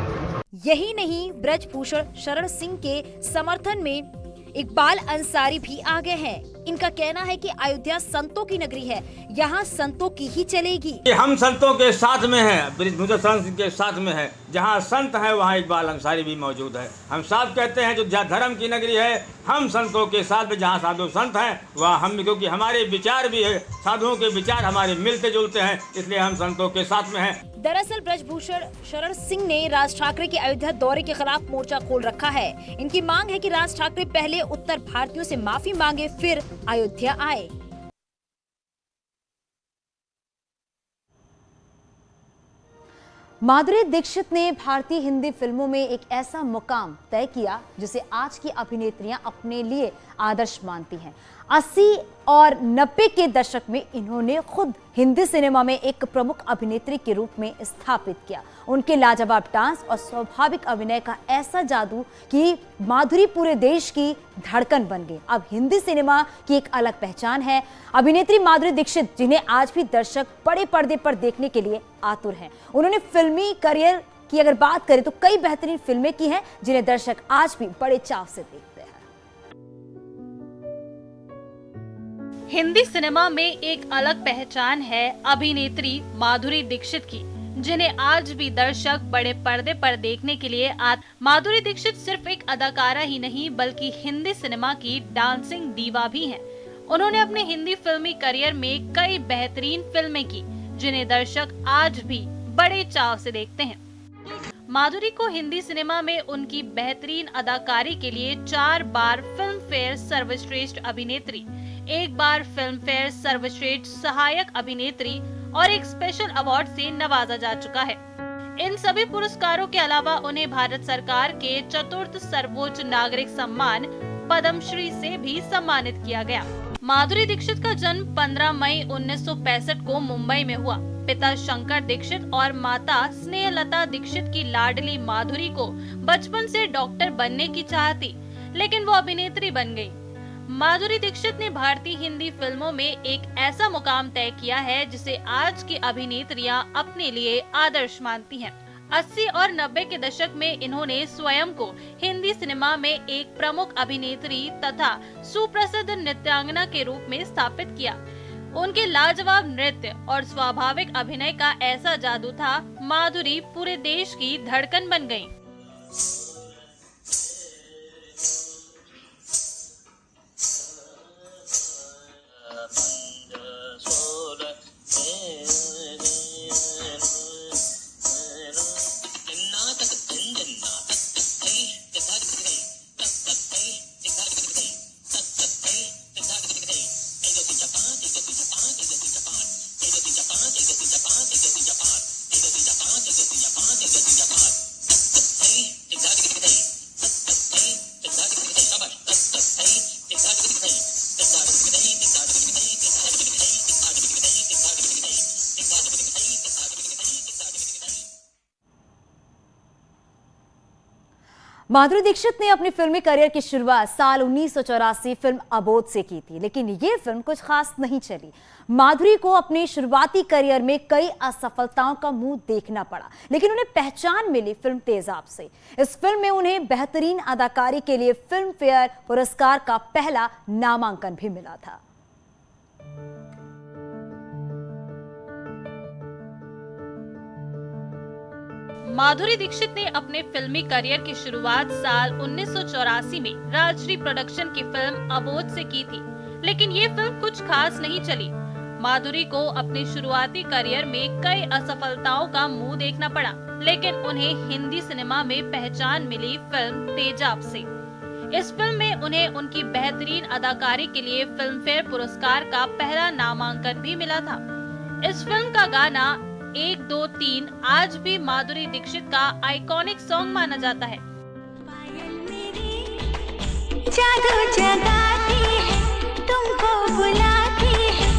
यही नहीं, ब्रजभूषण शरण सिंह के समर्थन में इकबाल अंसारी भी आ गए हैं। इनका कहना है कि अयोध्या संतों की नगरी है, यहाँ संतों की ही चलेगी। हम संतों के साथ में हैं, ब्रजभूषण शरण सिंह के साथ में है। जहाँ संत है वहाँ इकबाल अंसारी भी मौजूद है। हम साफ कहते हैं जो जहाँ धर्म की नगरी है, हम संतों के साथ में। जहाँ साधु संत हैं वहाँ हम, क्योंकि हमारे विचार भी है, साधुओं के विचार हमारे मिलते जुलते हैं, इसलिए हम संतों के साथ में हैं। दरअसल ब्रजभूषण शरण सिंह ने राज ठाकरे के अयोध्या दौरे के खिलाफ मोर्चा खोल रखा है। इनकी मांग है कि राज ठाकरे पहले उत्तर भारतीयों से माफी मांगे, फिर अयोध्या आए। माधुरी दीक्षित ने भारतीय हिंदी फिल्मों में एक ऐसा मुकाम तय किया जिसे आज की अभिनेत्रियां अपने लिए आदर्श मानती हैं। 80 और 90 के दशक में इन्होंने खुद हिंदी सिनेमा में एक प्रमुख अभिनेत्री के रूप में स्थापित किया। उनके लाजवाब डांस और स्वाभाविक अभिनय का ऐसा जादू कि माधुरी पूरे देश की धड़कन बन गई। अब हिंदी सिनेमा की एक अलग पहचान है अभिनेत्री माधुरी दीक्षित, जिन्हें आज भी दर्शक बड़े पर्दे पर देखने के लिए आतुर हैं। उन्होंने फिल्मी करियर की अगर बात करें तो कई बेहतरीन फिल्में की हैं जिन्हें दर्शक आज भी बड़े चाव से देखते हैं। हिंदी सिनेमा में एक अलग पहचान है अभिनेत्री माधुरी दीक्षित की, जिन्हें आज भी दर्शक बड़े पर्दे पर देखने के लिए माधुरी दीक्षित सिर्फ एक अदाकारा ही नहीं बल्कि हिंदी सिनेमा की डांसिंग दीवा भी हैं। उन्होंने अपने हिंदी फिल्मी करियर में कई बेहतरीन फिल्में की जिन्हें दर्शक आज भी बड़े चाव से देखते हैं। माधुरी को हिंदी सिनेमा में उनकी बेहतरीन अदाकारी के लिए 4 बार फिल्म फेयर सर्वश्रेष्ठ अभिनेत्री, 1 बार फिल्म फेयर सर्वश्रेष्ठ सहायक अभिनेत्री और एक स्पेशल अवार्ड से नवाजा जा चुका है। इन सभी पुरस्कारों के अलावा उन्हें भारत सरकार के 4th सर्वोच्च नागरिक सम्मान पद्मश्री से भी सम्मानित किया गया। माधुरी दीक्षित का जन्म 15 मई 1965 को मुंबई में हुआ। पिता शंकर दीक्षित और माता स्नेहलता दीक्षित की लाडली माधुरी को बचपन से डॉक्टर बनने की चाह थी, लेकिन वो अभिनेत्री बन गई। माधुरी दीक्षित ने भारतीय हिंदी फिल्मों में एक ऐसा मुकाम तय किया है जिसे आज की अभिनेत्रियां अपने लिए आदर्श मानती हैं। 80 और 90 के दशक में इन्होंने स्वयं को हिंदी सिनेमा में एक प्रमुख अभिनेत्री तथा सुप्रसिद्ध नृत्यांगना के रूप में स्थापित किया। उनके लाजवाब नृत्य और स्वाभाविक अभिनय का ऐसा जादू था, माधुरी पूरे देश की धड़कन बन गयी। माधुरी दीक्षित ने अपनी फिल्मी करियर की शुरुआत साल 1984 फिल्म अबोध से की थी, लेकिन ये फिल्म कुछ खास नहीं चली। माधुरी को अपने शुरुआती करियर में कई असफलताओं का मुंह देखना पड़ा, लेकिन उन्हें पहचान मिली फिल्म तेजाब से। इस फिल्म में उन्हें बेहतरीन अदाकारी के लिए फिल्म फेयर पुरस्कार का पहला नामांकन भी मिला था। माधुरी दीक्षित ने अपने फिल्मी करियर की शुरुआत साल 1984 में राजश्री प्रोडक्शन की फिल्म अबोध से की थी, लेकिन ये फिल्म कुछ खास नहीं चली। माधुरी को अपने शुरुआती करियर में कई असफलताओं का मुंह देखना पड़ा, लेकिन उन्हें हिंदी सिनेमा में पहचान मिली फिल्म तेजाब से। इस फिल्म में उन्हें उनकी बेहतरीन अदाकारी के लिए फिल्म फेयर पुरस्कार का पहला नामांकन भी मिला था। इस फिल्म का गाना 1, 2, 3 आज भी माधुरी दीक्षित का आइकॉनिक सॉन्ग माना जाता है। जादू जगाती है, तुमको बुलाती है।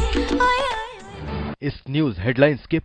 इस न्यूज हेडलाइंस के